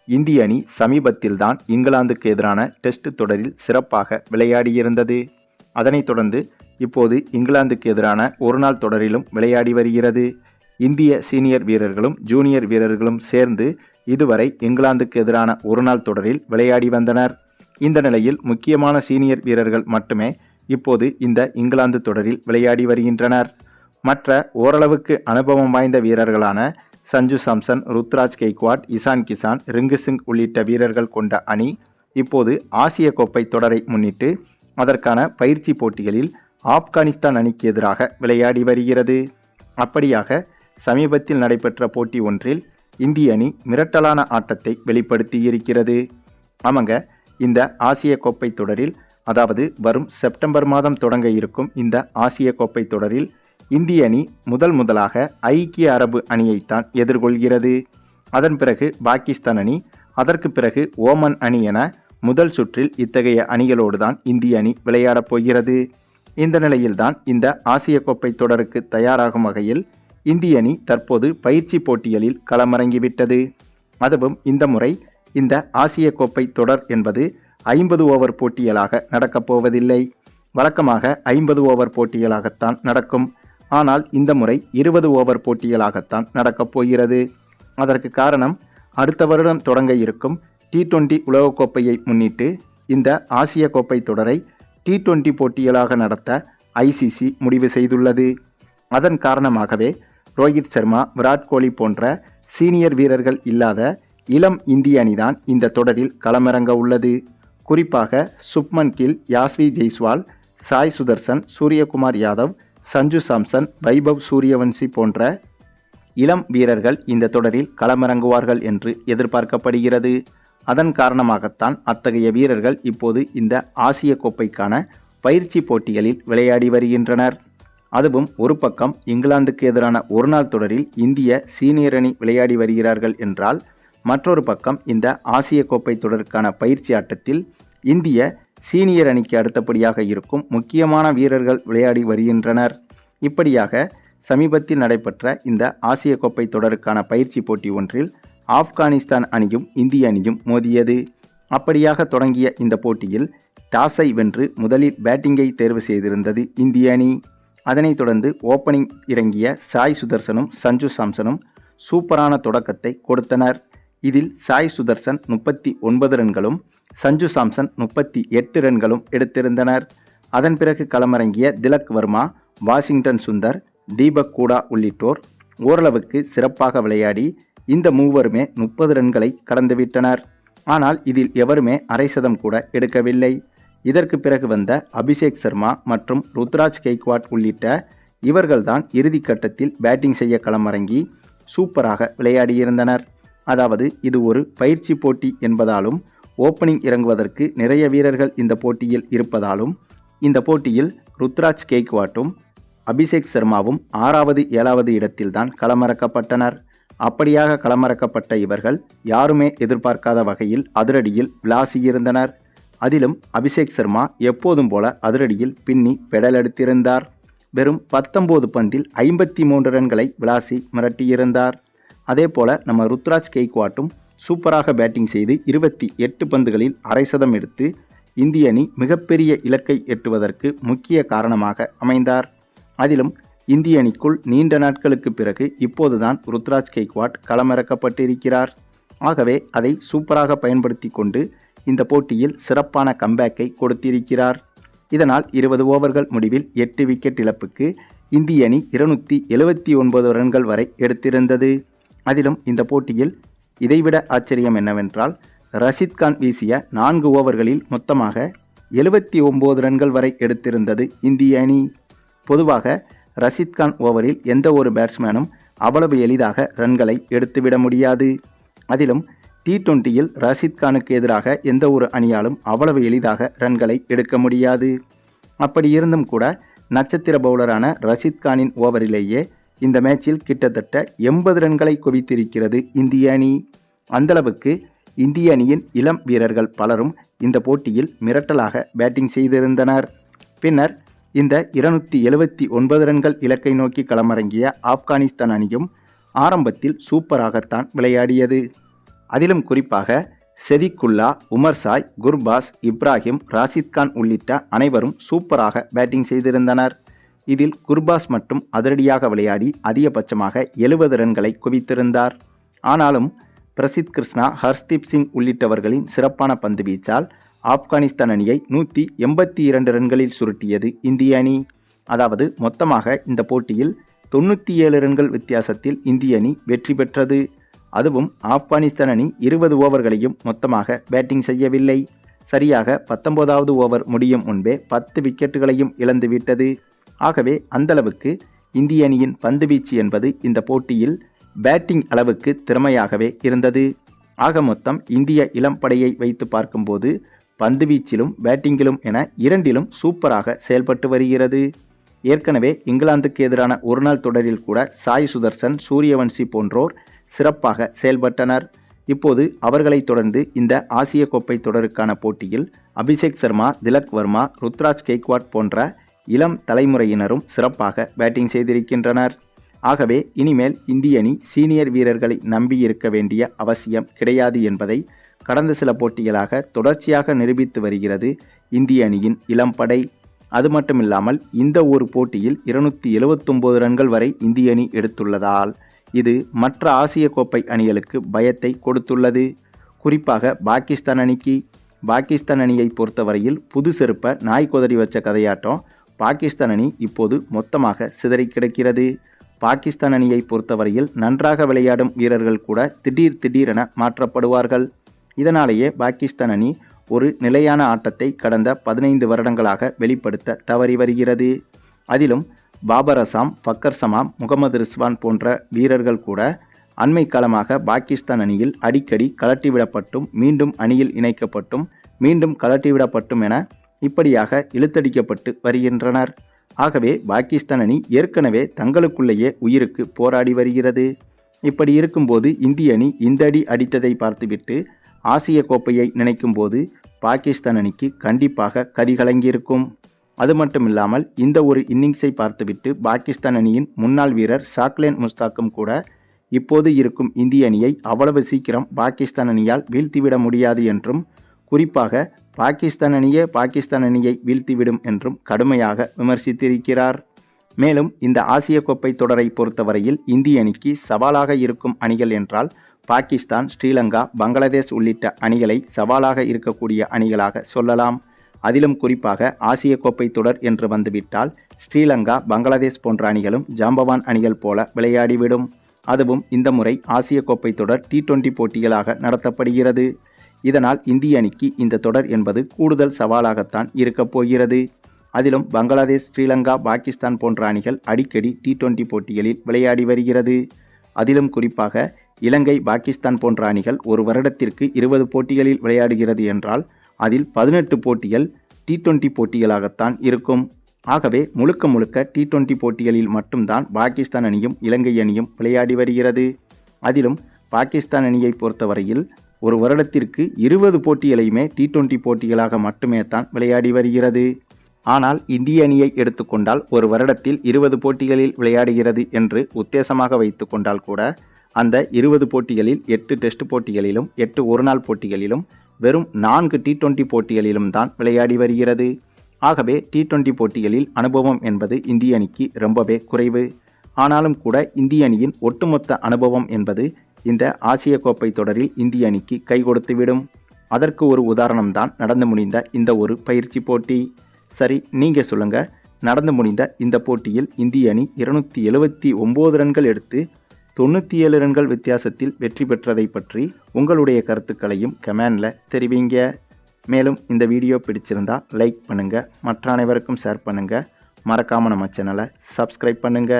இந்திய அணி சமீபத்தில்தான் இங்கிலாந்துக்கு எதிரான டெஸ்ட் தொடரில் சிறப்பாக விளையாடியிருந்தது. அதனைத் தொடர்ந்து இப்போது இங்கிலாந்துக்கு எதிரான ஒருநாள் தொடரிலும் விளையாடி வருகிறது. இந்திய சீனியர் வீரர்களும் ஜூனியர் வீரர்களும் சேர்ந்து இதுவரை இங்கிலாந்துக்கு எதிரான ஒருநாள் தொடரில் விளையாடி வந்தனர். இந்த நிலையில் முக்கியமான சீனியர் வீரர்கள் மட்டுமே இப்போது இந்த இங்கிலாந்து தொடரில் விளையாடி வருகின்றனர். மற்ற ஓரளவுக்கு அனுபவம் வாய்ந்த வீரர்களான சஞ்சு சாம்சன், ருத்ராஜ் கெய்க்வாட், இசான் கிசான், ரிங்கு சிங் உள்ளிட்ட வீரர்கள் கொண்ட அணி இப்போது ஆசிய கோப்பை தொடரை முன்னிட்டு அதற்கான பயிற்சி போட்டிகளில் ஆப்கானிஸ்தான் அணிக்கு எதிராக விளையாடி வருகிறது. அப்படியாக சமீபத்தில் நடைபெற்ற போட்டி ஒன்றில் இந்திய அணி மிரட்டலான ஆட்டத்தை வெளிப்படுத்தியிருக்கிறது. ஆமாங்க, இந்த ஆசிய கோப்பை தொடரில், அதாவது வரும் செப்டம்பர் மாதம் தொடங்க இருக்கும் இந்த ஆசிய கோப்பை தொடரில் இந்திய அணி முதலாக ஐக்கிய அரபு அணியைத்தான் எதிர்கொள்கிறது. அதன் பிறகு பாகிஸ்தான் அணி, அதற்கு பிறகு ஓமன் அணி என முதல் சுற்றில் இத்தகைய அணிகளோடு தான் இந்திய அணி விளையாடப் போகிறது. இந்த நிலையில்தான் இந்த ஆசிய கோப்பை தொடருக்கு தயாராகும் வகையில் இந்திய அணி தற்போது பயிற்சி போட்டிகளில் களமிறங்கிவிட்டது. அதுவும் இந்த முறை இந்த ஆசிய கோப்பை தொடர் என்பது 50 ஓவர் போட்டிகளாக நடக்கப் போவதில்லை. வழக்கமாக 50 ஓவர் போட்டிகளாகத்தான் நடக்கும். ஆனால் இந்த முறை 20 ஓவர் போட்டிகளாகத்தான் நடக்கப் போகிறது. அதற்கு காரணம், அடுத்த வருடம் தொடங்க இருக்கும் T20 உலகக்கோப்பையை முன்னிட்டு இந்த ஆசிய கோப்பை தொடரை T20 போட்டிகளாக நடத்த ICC முடிவு செய்துள்ளது. அதன் காரணமாகவே ரோஹித் சர்மா, விராட் கோலி போன்ற சீனியர் வீரர்கள் இல்லாத இளம் இந்திய அணிதான் இந்த தொடரில் களமிறங்க உள்ளது. குறிப்பாக சுப்மன் கில், யாஸ்வி ஜெய்ஸ்வால், சாய் சுதர்சன், சூரியகுமார் யாதவ், சஞ்சு சாம்சன், வைபவ் சூரியவன்சி போன்ற இளம் வீரர்கள் இந்த தொடரில் களமிறங்குவார்கள் என்று எதிர்பார்க்கப்படுகிறது. அதன் காரணமாகத்தான் அத்தகைய வீரர்கள் இப்போது இந்த ஆசிய கோப்பைக்கான பயிற்சி போட்டிகளில் விளையாடி வருகின்றனர். அதுவும் ஒரு பக்கம் இங்கிலாந்துக்கு எதிரான ஒருநாள் தொடரில் இந்திய சீனியர் அணி விளையாடி வருகிறார்கள் என்றால், மற்றொரு பக்கம் இந்த ஆசிய கோப்பை தொடருக்கான பயிற்சி ஆட்டத்தில் இந்திய சீனியர் அணிக்கு அடுத்தபடியாக இருக்கும் முக்கியமான வீரர்கள் விளையாடி வருகின்றனர். இப்படியாக சமீபத்தில் நடைபெற்ற இந்த ஆசிய கோப்பை தொடருக்கான பயிற்சி போட்டி ஒன்றில் ஆப்கானிஸ்தான் அணியும் இந்திய அணியும் மோதியது. அப்படியாக தொடங்கிய இந்த போட்டியில் டாஸை வென்று முதலில் பேட்டிங்கை தேர்வு செய்திருந்தது இந்திய அணி. அதனைத் தொடர்ந்து ஓப்பனிங் இறங்கிய சாய் சுதர்சனும் சஞ்சு சாம்சனும் சூப்பரான தொடக்கத்தை கொடுத்தனர். இதில் சாய் சுதர்சன் 39 ரன்களும் சஞ்சு சாம்சன் 38 ரன்களும் எடுத்திருந்தனர். அதன் பிறகு களமிறங்கிய திலக் வர்மா, வாஷிங்டன் சுந்தர், தீபக் கூடா உள்ளிட்டோர் ஓரளவுக்கு சிறப்பாக விளையாடி இந்த மூவருமே 30 ரன்களை கடந்துவிட்டனர். ஆனால் இதில் எவருமே அரை சதம் கூட எடுக்கவில்லை. இதற்கு பிறகு வந்த அபிஷேக் சர்மா மற்றும் ருத்ராஜ் கெய்க்வாட் உள்ளிட்ட இவர்கள்தான் இறுதி கட்டத்தில் பேட்டிங் செய்ய களமிறங்கி சூப்பராக விளையாடியிருந்தனர். அதாவது இது ஒரு பயிற்சி போட்டி என்பதாலும் ஓப்பனிங் இறங்குவதற்கு நிறைய வீரர்கள் இந்த போட்டியில் இருப்பதாலும் இந்த போட்டியில் ருத்ராஜ் கெய்க்வாட்டும் அபிஷேக் சர்மாவும் 6வது 7வது இடத்தில்தான் களமிறக்கப்பட்டனர். அப்படியாக களமிறக்கப்பட்ட இவர்கள் யாருமே எதிர்பார்க்காத வகையில் அதிரடியில் விளாசியிருந்தனர். அதிலும் அபிஷேக் சர்மா எப்போதும் போல அதிரடியில் பின்னி பெடல் எடுத்திருந்தார். வெறும் 19 பந்தில் 53 ரன்களை விளாசி மிரட்டியிருந்தார். அதே போல நம்ம ருத்ராஜ் கெய்க்வாட்டும் சூப்பராக பேட்டிங் செய்து 28 பந்துகளில் அரை சதம் எடுத்து இந்திய அணி மிகப்பெரிய இலக்கை எட்டுவதற்கு முக்கிய காரணமாக அமைந்தார். அதிலும் இந்திய அணிக்குள் நீண்ட நாட்களுக்கு பிறகு இப்போதுதான் ருத்ராஜ் கெய்க்வாட் களமிறக்கப்பட்டிருக்கிறார். ஆகவே அதை சூப்பராக பயன்படுத்தி கொண்டு இந்த போட்டியில் சிறப்பான கம்பேக்கை கொடுத்திருக்கிறார். இதனால் 20 ஓவர்கள் முடிவில் 8 விக்கெட் இழப்புக்கு இந்திய அணி 279 ரன்கள் வரை எடுத்திருந்தது. அதிலும் இந்த போட்டியில் இதைவிட ஆச்சரியம் என்னவென்றால், ரஷித் கான் வீசிய 4 ஓவர்களில் மொத்தமாக 79 ரன்கள் வரை எடுத்திருந்தது இந்திய அணி. பொதுவாக ரஷித் கான் ஓவரில் எந்த ஒரு பேட்ஸ்மேனும் அவ்வளவு எளிதாக ரன்களை எடுத்துவிட முடியாது. அதிலும் T20யில் ரஷித் கானுக்கு எதிராக எந்த ஒரு அணியாலும் அவ்வளவு எளிதாக ரன்களை எடுக்க முடியாது. அப்படி இருந்தும் கூட நட்சத்திர பவுலரான ரஷித் கானின் ஓவரிலேயே இந்த மேட்சில் கிட்டத்தட்ட 80 ரன்களை குவித்திருக்கிறது இந்திய அணி. அந்தளவுக்கு இந்திய அணியின் இளம் வீரர்கள் பலரும் இந்த போட்டியில் மிரட்டலாக பேட்டிங் செய்திருந்தனர். பின்னர் இந்த 279 ரன்கள் இலக்கை நோக்கி களமிறங்கிய ஆப்கானிஸ்தான் அணியும் ஆரம்பத்தில் சூப்பராகத்தான் விளையாடியது. அதிலும் குறிப்பாக செதிக்குல்லா, உமர்சாய், குர்பாஸ், இப்ராஹிம், ராஷித் கான் உள்ளிட்ட அனைவரும் சூப்பராக பேட்டிங் செய்திருந்தனர். இதில் குர்பாஸ் மட்டும் அதிரடியாக விளையாடி அதிகபட்சமாக 70 ரன்களை குவித்திருந்தார். ஆனாலும் பிரசித் கிருஷ்ணா, ஹர்ஷ்தீப் சிங் உள்ளிட்டவர்களின் சிறப்பான பந்து வீச்சால் ஆப்கானிஸ்தான் அணியை 182 ரன்களில் சுருட்டியது இந்திய அணி. அதாவது மொத்தமாக இந்த போட்டியில் 97 ரன்கள் வித்தியாசத்தில் இந்திய அணி வெற்றி பெற்றது. அதுவும் ஆப்கானிஸ்தான் அணி 20 ஓவர்களையும் மொத்தமாக பேட்டிங் செய்யவில்லை. சரியாக 19வது ஓவர் முடியும் முன்பே 10 விக்கெட்டுகளையும் இழந்துவிட்டது. ஆகவே அந்தளவுக்கு இந்திய அணியின் பந்துவீச்சு என்பது இந்த போட்டியில் பேட்டிங் அளவுக்கு திறமையாகவே இருந்தது. ஆக மொத்தம் இந்திய இளம்படையை வைத்து பார்க்கும்போது பந்துவீச்சிலும் பேட்டிங்கிலும் என இரண்டிலும் சூப்பராக செயல்பட்டு வருகிறது. ஏற்கனவே இங்கிலாந்துக்கு எதிரான ஒருநாள் தொடரில் கூட சாய் சுதர்சன், சூரியவன்சி போன்றோர் சிறப்பாக செயல்பட்டனர். இப்போது அவர்களை தொடர்ந்து இந்த ஆசிய கோப்பை தொடருக்கான போட்டியில் அபிஷேக் சர்மா, திலக் வர்மா, ருத்ராஜ் கெய்க்வாட் போன்ற இளம் தலைமுறையினரும் சிறப்பாக பேட்டிங் செய்திருக்கின்றனர். ஆகவே இனிமேல் இந்திய அணி சீனியர் வீரர்களை நம்பி இருக்க வேண்டிய அவசியம் கிடையாது என்பதை கடந்த சில போட்டிகளாக தொடர்ச்சியாக நிரூபித்து வருகிறது இந்திய அணியின் இளம்படை. அது மட்டுமில்லாமல் இந்த ஒரு போட்டியில் 279 ரன்கள் வரை இந்திய அணி எடுத்துள்ளதால் இது மற்ற ஆசிய கோப்பை அணிகளுக்கு பயத்தை கொடுத்துள்ளது. குறிப்பாக பாகிஸ்தான் அணியை பொறுத்தவரையில் புது செருப்பை நாய் கொதறி வச்ச கதையாட்டம் பாகிஸ்தான் அணி இப்போது மொத்தமாக சிதறி கிடக்கிறது. பாகிஸ்தான் அணியை பொறுத்தவரையில் நன்றாக விளையாடும் வீரர்கள் கூட திடீரென மாற்றப்படுவார்கள். இதனாலேயே பாகிஸ்தான் அணி ஒரு நிலையான ஆட்டத்தை கடந்த 15 வருடங்களாக வெளிப்படுத்த தவறி வருகிறது. அதிலும் பாபர் அசாம், ஃபக்கர் சமாம், முகமது ரிஸ்வான் போன்ற வீரர்கள் கூட அண்மை காலமாக பாகிஸ்தான் அணியில் அடிக்கடி கழட்டிவிடப்பட்டும் மீண்டும் அணியில் இணைக்கப்பட்டும் மீண்டும் கழட்டிவிடப்பட்டும் என இப்படியாக இழுத்தடிக்கப்பட்டு வருகின்றனர். ஆகவே பாகிஸ்தான் அணி ஏற்கனவே தங்களுக்குள்ளேயே உயிருக்கு போராடி வருகிறது. இப்படி இருக்கும்போது இந்திய அணி இந்த அடி அடித்ததை பார்த்துவிட்டு ஆசிய கோப்பையை நினைக்கும் போது பாகிஸ்தான் அணிக்கு கண்டிப்பாக கதிகலங்கியிருக்கும். அது மட்டுமில்லாமல் இந்த ஒரு இன்னிங்ஸை பார்த்துவிட்டு பாகிஸ்தான் அணியின் முன்னாள் வீரர் ஷாக்லேன் முஸ்தாக்கும் கூட இப்போது இருக்கும் இந்திய அணியை அவ்வளவு சீக்கிரம் பாகிஸ்தான் அணியால் வீழ்த்திவிட முடியாது என்றும், குறிப்பாக பாகிஸ்தான் அணியை வீழ்த்திவிடும் என்றும் கடுமையாக விமர்சித்திருக்கிறார். மேலும் இந்த ஆசிய கோப்பை தொடரை பொறுத்தவரையில் இந்திய அணிக்கு சவாலாக இருக்கும் அணிகள் என்றால் பாகிஸ்தான், ஸ்ரீலங்கா, பங்களாதேஷ் உள்ளிட்ட அணிகளை சவாலாக இருக்கக்கூடிய அணிகளாக சொல்லலாம். அதிலும் குறிப்பாக ஆசிய கோப்பை தொடர் என்று வந்துவிட்டால் ஸ்ரீலங்கா, பங்களாதேஷ் போன்ற அணிகளும் ஜாம்பவான் அணிகள் போல விளையாடிவிடும். அதுவும் இந்த முறை ஆசிய கோப்பை தொடர் T20 போட்டிகளாக நடத்தப்படுகிறது. இதனால் இந்திய அணிக்கு இந்த தொடர் என்பது கூடுதல் சவாலாகத்தான் இருக்கப் போகிறது. அதிலும் பங்களாதேஷ், ஸ்ரீலங்கா, பாகிஸ்தான் போன்ற அணிகள் அடிக்கடி T20 போட்டிகளில் விளையாடி வருகிறது. அதிலும் குறிப்பாக இலங்கை, பாகிஸ்தான் போன்ற அணிகள் ஒரு வருடத்திற்கு 20 போட்டிகளில் விளையாடுகிறது என்றால் அதில் 18 போட்டிகள் T20 போட்டிகளாகத்தான் இருக்கும். ஆகவே முழுக்க T20 போட்டிகளில் மட்டும்தான் பாகிஸ்தான் அணியும் இலங்கை அணியும் விளையாடி வருகிறது. அதிலும் பாகிஸ்தான் அணியை பொறுத்தவரையில் ஒரு வருடத்திற்கு 20 போட்டிகளையுமே T20 போட்டிகளாக மட்டுமே தான் விளையாடி வருகிறது. ஆனால் இந்திய அணியை எடுத்துக்கொண்டால் ஒரு வருடத்தில் 20 போட்டிகளில் விளையாடுகிறது என்று உத்தேசமாக வைத்து கொண்டால் கூட அந்த 20 போட்டிகளில் 8 டெஸ்ட் போட்டிகளிலும் 8 ஒருநாள் போட்டிகளிலும் வெறும் 4 T20 போட்டிகளிலும் தான் விளையாடி வருகிறது. ஆகவே T20 போட்டிகளில் அனுபவம் என்பது இந்திய அணிக்கு ரொம்பவே குறைவு. ஆனாலும் கூட இந்திய அணியின் ஒட்டுமொத்த அனுபவம் என்பது இந்த ஆசிய கோப்பை தொடரில் இந்திய அணிக்கு கை கொடுத்துவிடும். அதற்கு ஒரு உதாரணம்தான் நடந்து முடிந்த இந்த ஒரு பயிற்சி போட்டி. சரி, நீங்க சொல்லுங்க, நடந்து முடிந்த இந்த போட்டியில் இந்திய அணி 279 ரன்கள் எடுத்து 97 ரன்கள் வித்தியாசத்தில் வெற்றி பெற்றதை பற்றி உங்களுடைய கருத்துக்களையும் கமெண்ட்ல தெரிவிங்க. மேலும் இந்த வீடியோ பிடிச்சிருந்தா லைக் பண்ணுங்க, மற்ற அனைவருக்கும் ஷேர் பண்ணுங்க, மறக்காம நம்ம சேனலை சப்ஸ்கிரைப் பண்ணுங்க.